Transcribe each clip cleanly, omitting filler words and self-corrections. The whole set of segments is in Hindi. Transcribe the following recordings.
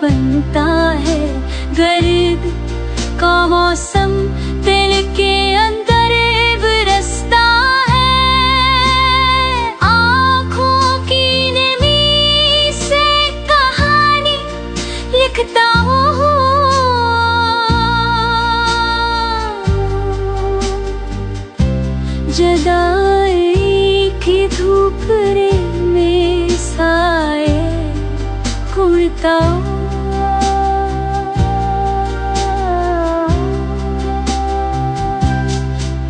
बनता है। गर्द का मौसम दिल के अंदर बरसता है। आँखों की नमी से कहानी लिखता हूँ। जुदाई की धूप में साए कुड़ता हूँ।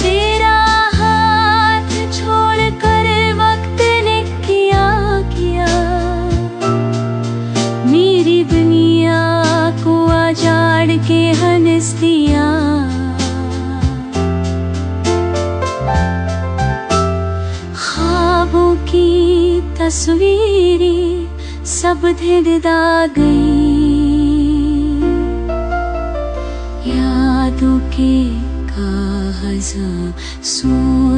तेरा हाथ छोड़कर वक्त ने किया मेरी दुनिया को आजाड़ के हंस दिया। ख्वाबों की तस्वीरें सब धिड़दा गई। यादों के कागज़ों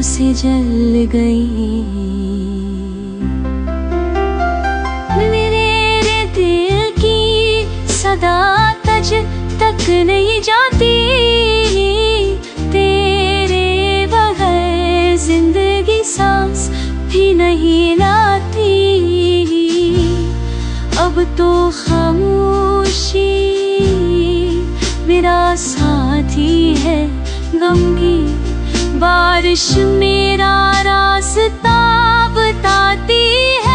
से जल गई। मेरे दिल की सदा तज तक नहीं जाती। तेरे बगैर जिंदगी सांस भी नहीं लाती। अब तो खामोशी मेरा साथी है। गम की बारिश मेरा रास्ता बताती है।